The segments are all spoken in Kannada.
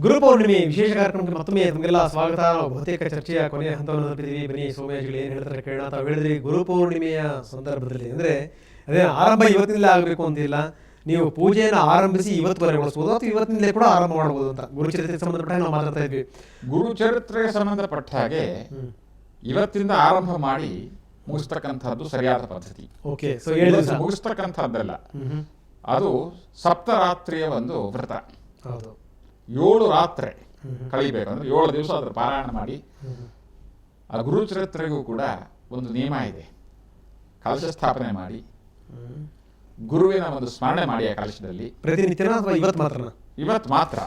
ಗುರುಪೌರ್ಣಿಮೆ ವಿಶೇಷ ಕಾರ್ಯಕ್ರಮಕ್ಕೆ ಮತ್ತೊಮ್ಮೆ ತಮಗೆಲ್ಲ ಸ್ವಾಗತ. ನಾವು ಬಹುತೇಕ ಚರ್ಚೆಯ ಕೊನೆಯ ಹಂತವನ್ನು ತಲುಪಿದ್ದೀವಿ. ಬನ್ನಿ ಸೋಮಯಾಜಿಗಳು ಏನು ಹೇಳ್ತಾರೆ ಕೇಳೋಣ. ತಾವು ಹೇಳಿದ್ರಿ ಗುರುಪೌರ್ಣಿಮೆಯ ಸಂದರ್ಭದಲ್ಲಿ ಅಂದರೆ ಅದೇ ಆರಂಭ ಇವತ್ತಿನಲ್ಲೇ ಆಗಬೇಕು ಅಂತಿಲ್ಲ, ನೀವು ಪೂಜೆಯನ್ನು ಆರಂಭಿಸಿ ಇವತ್ತುವರೆಗೆ ಬಳಸ್ಬೋದು ಅಥವಾ ಇವತ್ತಿನಲ್ಲೇ ಕೂಡ ಆರಂಭ ಮಾಡ್ಬೋದು ಅಂತ ಗುರುಚರಿತ್ರೆಗೆ ಸಂಬಂಧಪಟ್ಟ ನಾವು ಮಾತಾಡ್ತಾ ಇದ್ವಿ. ಗುರುಚರಿತ್ರೆಗೆ ಸಂಬಂಧಪಟ್ಟ ಹಾಗೆ ಇವತ್ತಿಂದ ಆರಂಭ ಮಾಡಿ ಮುಗಿಸ್ತಕ್ಕಂಥದ್ದು ಸರಿಯಾದ ಪದ್ಧತಿ. ಓಕೆ, ಸೊ ಮುಗಿಸ್ತಕ್ಕಂಥದ್ದಲ್ಲ, ಅದು ಸಪ್ತರಾತ್ರಿಯ ಒಂದು ವ್ರತ. ಹೌದು, 7 ರಾತ್ರಿ ಕಳಿಬೇಕು ಅಂದ್ರೆ 7 ದಿವಸ ಅದ್ರ ಪಾರಾಯಣ ಮಾಡಿ. ಆ ಗುರುಚರಿತ್ರೆಗೂ ಕೂಡ ಒಂದು ನಿಯಮ ಇದೆ. ಕಲಶ ಸ್ಥಾಪನೆ ಮಾಡಿ ಗುರುವಿನ ಒಂದು ಸ್ಮರಣೆ ಮಾಡಿ ಆ ಕಲಶದಲ್ಲಿ ಪ್ರತಿನಿತ್ಯನ ಅಥವಾ ಇವತ್ತು ಮಾತ್ರ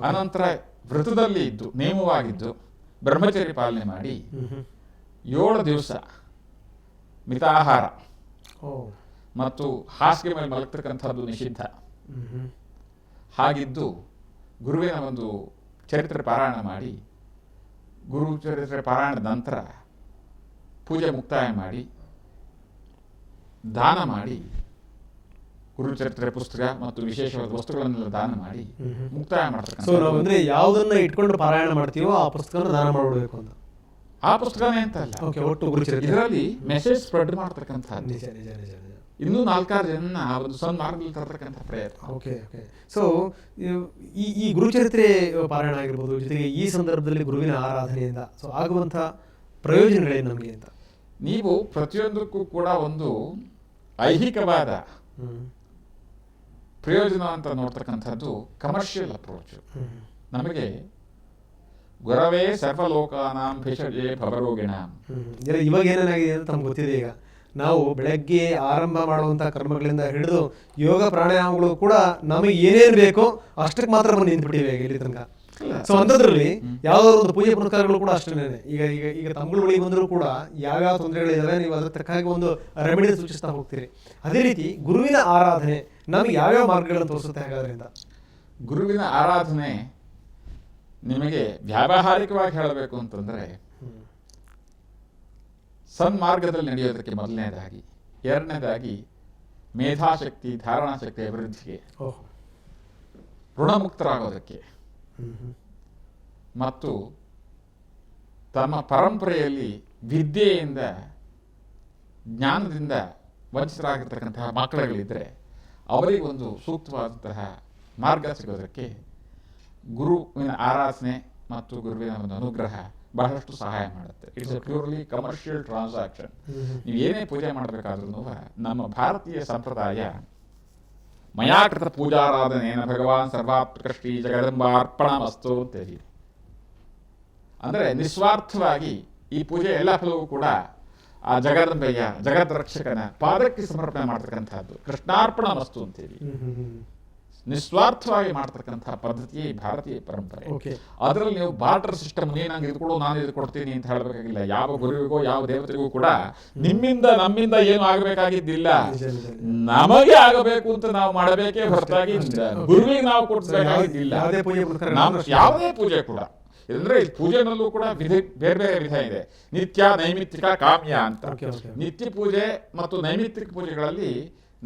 ಅನಂತರ ವ್ರತದಲ್ಲಿ ಇದ್ದು ನೇಮವಾಗಿದ್ದು ಬ್ರಹ್ಮಚರ್ಯ ಪಾಲನೆ ಮಾಡಿ 7 ದಿವಸ ಮಿತಾಹಾರ ಮತ್ತು ಹಾಸಿಗೆ ಮೇಲೆ ಮಲಗ್ತಕ್ಕಂಥದ್ದು ನಿಷಿದ್ಧ. ಹಾಗಿದ್ದು ಗುರುವಿನ ಒಂದು ಚರಿತ್ರೆ ಪಾರಾಯಣ ಮಾಡಿ ಗುರು ಚರಿತ್ರೆ ಪಾರಾಯಣದ ನಂತರ ಪೂಜೆ ಮುಕ್ತಾಯ ಮಾಡಿ ದಾನ ಮಾಡಿ ಗುರುಚರಿತ್ರೆ ಪುಸ್ತಕ ಮತ್ತು ವಿಶೇಷವಾದ ವಸ್ತುಗಳನ್ನೆಲ್ಲ ದಾನ ಮಾಡಿ ಮುಕ್ತಾಯ ಮಾಡ್ತಾರೆ. ಯಾವುದನ್ನ ಇಟ್ಕೊಂಡು ಪಾರಾಯಣ ಮಾಡ್ತೀವೋ ಆ ಪುಸ್ತಕ ದಾನ ಮಾಡಬೇಕು ಅಂತ. ಆ ಪುಸ್ತಕನೇ ಅಂತಲ್ಲ, ಇದರಲ್ಲಿ ಮೆಸೇಜ್ ಸ್ಪ್ರೆಡ್ ಮಾಡ್ತಕ್ಕಂಥದ್ದು. ಇನ್ನೂ 4-6 ಜನ ಆ ಒಂದು ಸನ್ಮಾರ್ಗದಲ್ಲಿ ತರತಕ್ಕಂಥ ಪ್ರಯತ್ನ. Okay okay. ಸೊ ಈ ಗುರುಚರಿತ್ರೆ ಪಾರಾಯಣ ಆಗಿರ್ಬೋದು, ಜೊತೆಗೆ ಈ ಸಂದರ್ಭದಲ್ಲಿ ಗುರುವಿನ ಆರಾಧನೆಯಿಂದ ಸೊ ಆಗುವಂಥ ಪ್ರಯೋಜನಗಳೇನು ನಮಗೆ ಅಂತ? ನೀವು ಪ್ರತಿಯೊಂದಕ್ಕೂ ಕೂಡ ಒಂದು ಐಹಿಕವಾದ ಪ್ರಯೋಜನ ಅಂತ ನೋಡ್ತಕ್ಕಂಥದ್ದು ಕಮರ್ಷಿಯಲ್ ಅಪ್ರೋಚ್. ನಮಗೆ ಗುರವೇ ಸರ್ವಲೋಕಾನಾಂ ಭಿಷಜೇ ಭವರೋಗಿಣಾಂ. ಇವಾಗ ಏನೇನಾಗಿದೆ ಅಂತ ನಮ್ಗೆ ಗೊತ್ತಿದೆ. ಈಗ ನಾವು ಬೆಳಗ್ಗೆ ಆರಂಭ ಮಾಡುವಂತಹ ಕರ್ಮಗಳಿಂದ ಹಿಡಿದು ಯೋಗ ಪ್ರಾಣಾಯಾಮಗಳು ಕೂಡ ನಮಗೆ ಏನೇನು ಬೇಕೋ ಅಷ್ಟಕ್ಕೆ ಮಾತ್ರ ಬಂದು ನಿಂತ್ಬಿಟ್ಟಿವೆ ಇಲ್ಲಿ ತನಕ. ಸೊ ಅಂಥದ್ರಲ್ಲಿ ಯಾವ್ದಾದ್ರು ಒಂದು ಪೂಜೆ ಪುನಸ್ಕಾರಗಳು ಕೂಡ ಅಷ್ಟೇ. ಈಗ ಈಗ ಈಗ ತಮ್ಗಳಿಗೆ ಬಂದರೂ ಕೂಡ ಯಾವ್ಯಾವ ತೊಂದರೆಗಳಿದಾವೆ ನೀವು ಅದರ ತಕ್ಕಾಗಿ ಒಂದು ರೆಮಿಡಿ ಸೂಚಿಸ್ತಾ ಹೋಗ್ತೀರಿ. ಅದೇ ರೀತಿ ಗುರುವಿನ ಆರಾಧನೆ ನಮಗೆ ಯಾವ್ಯಾವ ಮಾರ್ಗಗಳನ್ನು ತೋರಿಸುತ್ತೆ ಹಾಗಾದ್ರೆ ಅಂತ? ಗುರುವಿನ ಆರಾಧನೆ ನಿಮಗೆ ವ್ಯಾವಹಾರಿಕವಾಗಿ ಹೇಳಬೇಕು ಅಂತಂದ್ರೆ ಸನ್ಮಾರ್ಗದಲ್ಲಿ ನಡೆಯೋದಕ್ಕೆ ಮೊದಲನೇದಾಗಿ, ಎರಡನೇದಾಗಿ ಮೇಧಾಶಕ್ತಿ ಧಾರಣಾಶಕ್ತಿ ಅಭಿವೃದ್ಧಿಗೆ, ಋಣಮುಕ್ತರಾಗೋದಕ್ಕೆ ಮತ್ತು ತಮ್ಮ ಪರಂಪರೆಯಲ್ಲಿ ವಿದ್ಯೆಯಿಂದ ಜ್ಞಾನದಿಂದ ವಂಚಿತರಾಗಿರ್ತಕ್ಕಂತಹ ಮಕ್ಕಳುಗಳಿದ್ದರೆ ಅವರಿಗೆ ಒಂದು ಸೂಕ್ತವಾದಂತಹ ಮಾರ್ಗ ಸಿಗೋದಕ್ಕೆ ಗುರುವಿನ ಆರಾಧನೆ ಮತ್ತು ಗುರುವಿನ ಒಂದು ಅನುಗ್ರಹ ಬಹಳಷ್ಟು ಸಹಾಯ ಮಾಡುತ್ತೆ. It's A purely commercial transaction. ನೀವು ಏನೇ ಪೂಜೆ ಮಾಡಬೇಕಾದ್ರೂ ನಮ್ಮ ಭಾರತೀಯ ಸಂಪ್ರದಾಯ ಮಯಾಕೃತ ಪೂಜಾರಾಧನೆಯನ್ನು ಭಗವಾನ್ ಸರ್ವಾತ್ಮಕ ಶ್ರೀ ಜಗದಂಬಾರ್ಪಣಮಸ್ತು ಅಂತ ಹೇಳಿ, ಅಂದರೆ ನಿಸ್ವಾರ್ಥವಾಗಿ ಈ ಪೂಜೆ ಎಲ್ಲ ಫಲವೂ ಕೂಡ ಆ ಜಗದಂಬೆಯ ಜಗದ್ ರಕ್ಷಕನ ಪಾದಕ್ಕೆ ಸಮರ್ಪಣೆ ಮಾಡ್ತಕ್ಕಂಥದ್ದು ಕೃಷ್ಣಾರ್ಪಣಮಸ್ತು ಅಂತೇಳಿ ನಿಸ್ವಾರ್ಥವಾಗಿ ಮಾಡ್ತಕ್ಕಂತಹ ಪದ್ಧತಿಯೇ ಭಾರತೀಯ ಪರಂಪರೆ. ಅದರಲ್ಲಿ ನೀವು ಬಾರ್ಟರ್ ಸಿಸ್ಟಮ್, ನೀನಂಗೆ ಇದು ಕೊಡು ನಾನು ಇದು ಕೊಡ್ತೀನಿ ಅಂತ ಹೇಳಬೇಕಾಗಿಲ್ಲ. ಯಾವ ಗುರುವಿಗೋ ಯಾವ ದೇವತೆಗೂ ಕೂಡ ನಿಮ್ಮಿಂದ ನಮ್ಮಿಂದ ಏನು ಆಗಬೇಕಾಗಿದ್ದಿಲ್ಲ, ನಮಗೆ ಆಗಬೇಕು ಅಂತ ನಾವು ಮಾಡಬೇಕೇ ಹೊರತಾಗಿ ಗುರುವಿಗೆ ನಾವು ಕೊಡಿಸಬೇಕಾಗಿದ್ದಿಲ್ಲ. ಯಾವುದೇ ಪೂಜೆ ಕೂಡ ಅಂದ್ರೆ ಪೂಜೆನಲ್ಲೂ ಕೂಡ ಬೇರೆ ಬೇರೆ ವಿಧ ಇದೆ. ನಿತ್ಯ, ನೈಮಿತ್ತಿಕ, ಕಾಮ್ಯ ಅಂತ. ನಿತ್ಯ ಪೂಜೆ ಮತ್ತು ನೈಮಿತ್ತಿಕ ಪೂಜೆಗಳಲ್ಲಿ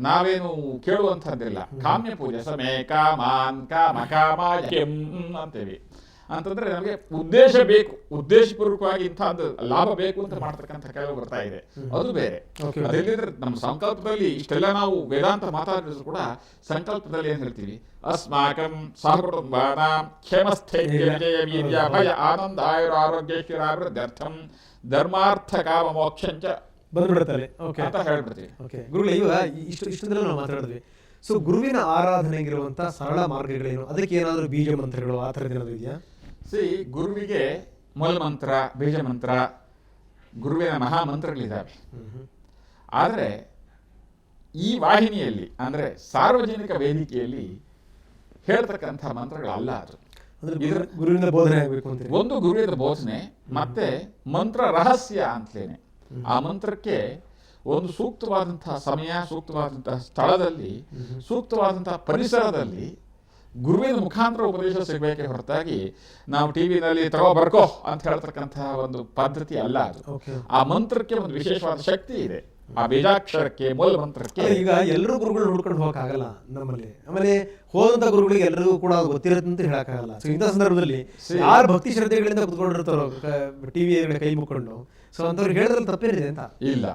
ನಾವೇನು ಕೇಳುವಂಥದ್ದಿಲ್ಲ. ಕಾಮ್ಯ ಪೂಜೆ ಸಮೇ ಕಾಮಾನ್ ಕಾಮ ಕಾಮಾಯಂ ಅಂತೇವಿ. ಅಂತಂದ್ರೆ ನಮಗೆ ಉದ್ದೇಶ ಬೇಕು, ಉದ್ದೇಶಪೂರ್ವಕವಾಗಿ ಇಂಥದ್ದು ಲಾಭ ಬೇಕು ಅಂತ ಮಾಡ್ತಕ್ಕಂಥ ಕೆಲವು ಬರ್ತಾ ಇದೆ, ಅದು ಬೇರೆ. ಅದೆಲ್ಲಿದ್ರೆ ನಮ್ಮ ಸಂಕಲ್ಪದಲ್ಲಿ ಇಷ್ಟೆಲ್ಲ ನಾವು ವೇದಾಂತ ಮಾತಾಡಿದ್ರು ಕೂಡ ಸಂಕಲ್ಪದಲ್ಲಿ ಏನ್ ಹೇಳ್ತೀವಿ? ಅಸ್ಮಾಕಂ ಸಹಕುಟುಂಬಾನಾಂ ಕ್ಷೇಮಸ್ಥೈರ್ಯ ವಿಜಯ ವೀರ್ಯ ಭಯ ಆನಂದ ಆಯುರ ಆರೋಗ್ಯಶ್ವರಾಭಿವೃದ್ಧ್ಯರ್ಥಂ ಧರ್ಮಾರ್ಥ ಕಾಮ ಮೋಕ್ಷಂಚ ಬಂದ್ಬಿಡುತ್ತಾರೆ ಅಂತ ಹೇಳ್ಬಿಡ್ತೀವಿ. ಗುರುಗಳೇ, ಇವಾಗ ಇಷ್ಟೊಂದೆಲ್ಲ ನಾವು ಮಾತಾಡಿದ್ವಿ. ಸೊ ಗುರುವಿನ ಆರಾಧನೆಗಿರುವಂತ ಸರಳ ಮಾರ್ಗಗಳೇನು? ಅದಕ್ಕೆ ಏನಾದರೂ ಬೀಜ ಮಂತ್ರಗಳು ಆ ಥರದ್ದು ಏನಾದರೂ ಇದೆಯಾ? ಗುರುವಿಗೆ ಮೂಲ ಮಂತ್ರ, ಬೀಜ ಮಂತ್ರ, ಗುರುವಿನ ಮಹಾಮಂತ್ರಗಳಿದ್ದಾವೆ. ಆದರೆ ಈ ವಾಹಿನಿಯಲ್ಲಿ ಅಂದ್ರೆ ಸಾರ್ವಜನಿಕ ವೇದಿಕೆಯಲ್ಲಿ ಹೇಳ್ತಕ್ಕಂಥ ಮಂತ್ರಗಳಲ್ಲ. ಅದು ಗುರುವಿನ ಬೋಧನೆ ಆಗಬೇಕು ಅಂತ ಒಂದು ಗುರುವಿನ ಬೋಧನೆ, ಮತ್ತೆ ಮಂತ್ರ ರಹಸ್ಯ ಅಂತಲೇನೆ. ಆ ಮಂತ್ರಕ್ಕೆ ಒಂದು ಸೂಕ್ತವಾದಂತಹ ಸಮಯ, ಸೂಕ್ತವಾದಂತಹ ಸ್ಥಳದಲ್ಲಿ, ಸೂಕ್ತವಾದಂತಹ ಪರಿಸರದಲ್ಲಿ ಗುರುವಿನ ಮುಖಾಂತರ ಉಪದೇಶ ಸಿಗಬೇಕೆ ಹೊರತಾಗಿ ನಾವು ಟಿವಿನಲ್ಲಿ ತಗೋ ಬರ್ಕೋ ಅಂತ ಹೇಳ್ತಕ್ಕಂತಹ ಒಂದು ಪದ್ಧತಿ ಅಲ್ಲ ಅದು. ಆ ಮಂತ್ರಕ್ಕೆ ಒಂದು ವಿಶೇಷವಾದ ಶಕ್ತಿ ಇದೆ. ಆ ಬೀಜಾಕ್ಷರಕ್ಕೆ ಮೂಲ ಮಂತ್ರಕ್ಕೆ. ಈಗ ಎಲ್ಲರೂ ಗುರುಗಳು ಹುಡ್ಕೊಂಡು ಹೋಗಕ್ಕಾಗಲ್ಲ ನಮ್ಮಲ್ಲಿ. ಆಮೇಲೆ ಹೋದಂತ ಗುರುಗಳಿಗೆ ಎಲ್ಲರಿಗೂ ಕೂಡ ಅದು ಗೊತ್ತಿರುತ್ತೆ ಅಂತ ಹೇಳಕ್ಕಾಗಲ್ಲ. ಸೊ ಇಂಥ ಸಂದರ್ಭದಲ್ಲಿ ಯಾರು ಭಕ್ತಿ ಶ್ರದ್ಧೆಗಳಿಂದ ಕುತ್ಕೊಂಡಿರ್ತಾರೋ ಟಿವಿ ಕೈ ಮುಕ್ಕೊಂಡು, ಸೊ ಅಂತವ್ರಿಗೆ ಹೇಳಿದ್ರಲ್ಲಿ ತಪ್ಪೇನಿದೆ ಅಂತ ಇಲ್ಲ.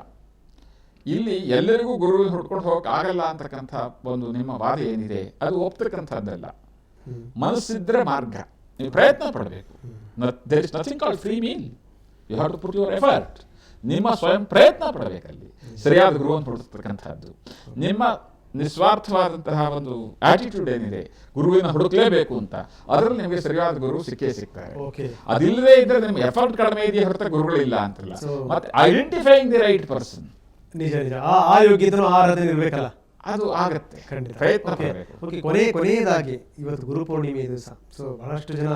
ಇಲ್ಲಿ ಎಲ್ಲರಿಗೂ ಗುರು ಹುಡ್ಕೊಂಡು ಹೋಗಕ್ ಆಗಲ್ಲ ಅಂತಕ್ಕಂಥ ಒಂದು ನಿಮ್ಮ ವಾದ ಏನಿದೆ ಅದು ಒಪ್ತಕ್ಕಂಥದ್ದಲ್ಲ. ಮನಸ್ಸಿದ್ರೆ ಮಾರ್ಗ, ನೀವು ಪ್ರಯತ್ನ ಪಡಬೇಕು. There is nothing called free meal, you have to put your effort. ನಿಮ್ಮ ಸ್ವಯಂ ಪ್ರಯತ್ನ ಪಡಬೇಕಲ್ಲಿ ಸರಿಯಾದ ಗುರುವನ್ನು ಹುಡುಕ್ತಕ್ಕಂಥದ್ದು. ನಿಮ್ಮ ನಿಸ್ವಾರ್ಥವಾದಂತಹ ಒಂದು ಆಟಿಟ್ಯೂಡ್ ಏನಿದೆ, ಗುರುವಿನ ಹುಡುಕ್ಲೇಬೇಕು ಅಂತ, ಅದರಲ್ಲಿ ನಿಮಗೆ ಸರಿಯಾದ ಗುರು ಸಿಕ್ಕೇ ಸಿಗ್ತಾರೆ. ಅದಿಲ್ಲದೆ ಇದ್ರೆ ನಿಮ್ಗೆ ಎಫರ್ಟ್ ಕಡಿಮೆ ಇದೆಯಾ ಹೊರತ ಗುರುಗಳಿಲ್ಲ ಅಂತಲ್ಲ. ಮತ್ತೆ ಐಡೆಂಟಿಫೈಯಿಂಗ್ ದಿ ರೈಟ್ ಪರ್ಸನ್, ನಿಜ ನಿಜ ಆ ಯೋಗ್ಯತೆನೂ ಆ ಅರ್ಹತೆ ಇರಬೇಕಲ್ಲ, ಅದು ಆಗತ್ತೆ. ಖಂಡಿತ ಪ್ರಯತ್ನ. ಕೊನೆಯದಾಗಿ ಇವತ್ತು ಗುರುಪೂರ್ಣಿಮೆ ದಿವಸ, ಸೊ ಬಹಳಷ್ಟು ಜನ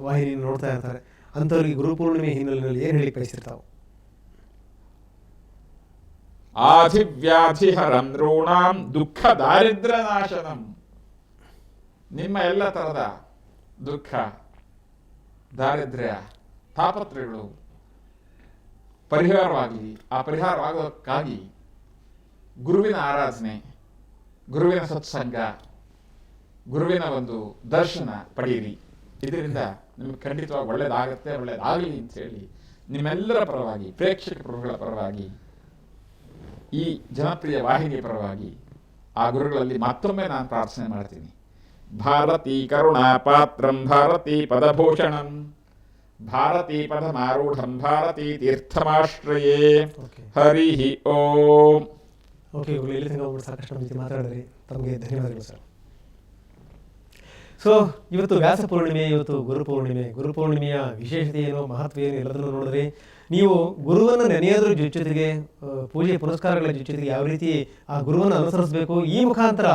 ವಾಹಿನಿ ನೋಡ್ತಾ ಇರ್ತಾರೆ, ಅಂಥವ್ರಿಗೆ ಗುರುಪೂರ್ಣಿಮೆ ಹಿನ್ನೆಲೆಯಲ್ಲಿ ಏನು ಹೇಳಿ ಬಯಸಿರ್ತಾವೆ? ಆಧಿವ್ಯಾಧಿಹರಂ ಋಣಾಂ ದುಃಖ ದಾರಿದ್ರ್ಯ ನಾಶನಂ. ನಿಮ್ಮ ಎಲ್ಲ ತರದ ದುಃಖ, ದಾರಿದ್ರ್ಯ, ತಾಪತ್ರಯಗಳು ಪರಿಹಾರವಾಗಲಿ. ಆ ಪರಿಹಾರವಾಗೋದಕ್ಕಾಗಿ ಗುರುವಿನ ಆರಾಧನೆ, ಗುರುವಿನ ಸತ್ಸಂಗ, ಗುರುವಿನ ಒಂದು ದರ್ಶನ ಪಡೆಯಿರಿ. ಇದರಿಂದ ನಿಮ್ಗೆ ಖಂಡಿತವಾಗಿ ಒಳ್ಳೇದಾಗತ್ತೆ, ಒಳ್ಳೇದಾಗಲಿ ಅಂತ ಹೇಳಿ ನಿಮ್ಮೆಲ್ಲರ ಪರವಾಗಿ, ಪ್ರೇಕ್ಷಕ ಪ್ರಭುಗಳ ಪರವಾಗಿ, ಈ ಜನಪ್ರಿಯ ವಾಹಿನಿಯ ಪರವಾಗಿ ಆ ಗುರುಗಳಲ್ಲಿ ಮತ್ತೊಮ್ಮೆ ನಾನು ಪ್ರಾರ್ಥನೆ ಮಾಡ್ತೀನಿ. ಭಾರತೀ ಕರುಣಾ ಪಾತ್ರಂ ಭಾರತೀ ಪದಭೂಷಣಂ ಭಾರತೀ ಪದಮಾರೂಢಂ ಭಾರತೀ ತೀರ್ಥಮಾಶ್ರಯೇ. ಹರಿ ಓಂ. ಓಕೆ, ಇಲ್ಲಿ ತನಕ ಸಾಕಷ್ಟು ರೀತಿ ಮಾತಾಡಿದ್ರಿ, ತಮಗೆ ಧನ್ಯವಾದಗಳು ಸರ್. ಸೊ ಇವತ್ತು ವ್ಯಾಸ ಪೂರ್ಣಿಮೆ, ಇವತ್ತು ಗುರುಪೂರ್ಣಿಮೆಯ ವಿಶೇಷತೆ ಏನು, ಮಹತ್ವ ಏನು ಎಲ್ಲದನ್ನು ನೋಡಿದ್ರಿ. ನೀವು ಗುರುವನ್ನು ನೆನೆಯೋದ್ರ ಜೊತೆಗೆ ಪೂಜೆ ಪುನಸ್ಕಾರಗಳ ಜೊತೆಗೆ ಯಾವ ರೀತಿ ಆ ಗುರುವನ್ನು ಅನುಸರಿಸಬೇಕು, ಈ ಮುಖಾಂತರ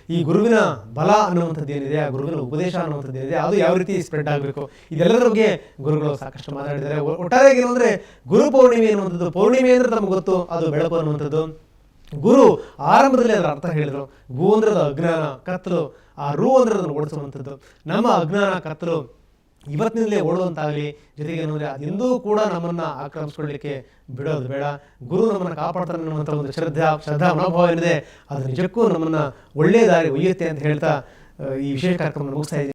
ಈ ಗುರುವಿನ ಬಲ ಅನ್ನುವಂಥದ್ದು ಏನಿದೆ, ಆ ಗುರುವಿನ ಉಪದೇಶ ಅನ್ನುವಂಥದ್ದು ಏನಿದೆ, ಅದು ಯಾವ ರೀತಿ ಸ್ಪ್ರೆಡ್ ಆಗಬೇಕು, ಇದೆಲ್ಲದರ ಬಗ್ಗೆ ಗುರುಗಳು ಸಾಕಷ್ಟು ಮಾತಾಡಿದ್ದಾರೆ. ಒಟ್ಟಾರೆಯಾಗಿ ಏನು ಅಂದರೆ ಗುರು ಪೌರ್ಣಿಮೆ ಅನ್ನುವಂಥದ್ದು, ಪೌರ್ಣಿಮೆ ಅಂದರೆ ನಮ್ಗೆ ಗೊತ್ತು ಅದು ಬೆಳಕು ಅನ್ನುವಂಥದ್ದು. ಗುರು ಆರಂಭದಲ್ಲಿ ಅದರ ಅರ್ಥ ಹೇಳಿದರು. ಗು ಅಂದ್ರೆ ಅದು ಅಜ್ಞಾನ, ಕತ್ತಲು. ಆ ರು ಅಂದ್ರೆ ಅದನ್ನು ಓಡಿಸುವಂಥದ್ದು. ನಮ್ಮ ಅಜ್ಞಾನ, ಕತ್ತಲು ಇವತ್ತಿನಲ್ಲೇ ಓಡುವಂತಾಗಲಿ. ಜೊತೆಗೆ ಏನಂದರೆ ಅದೆಂದೂ ಕೂಡ ನಮ್ಮನ್ನು ಆಕ್ರಮಿಸ್ಕೊಳ್ಳಿಕ್ಕೆ ಬಿಡೋದು ಬೇಡ. ಗುರು ನಮ್ಮನ್ನು ಕಾಪಾಡ್ತಾನೆ ಅನ್ನುವಂಥ ಒಂದು ಶ್ರದ್ಧಾ ಮನೋಭಾವ ಏನಿದೆ, ಅದು ನಿಜಕ್ಕೂ ನಮ್ಮನ್ನು ಒಳ್ಳೆಯ ದಾರಿ ಒಯ್ಯುತ್ತೆ ಅಂತ ಹೇಳ್ತಾ ಈ ವಿಶೇಷ ಕಾರ್ಯಕ್ರಮ ಮುಗಿಸ್ತಾ ಇದ್ದೀನಿ.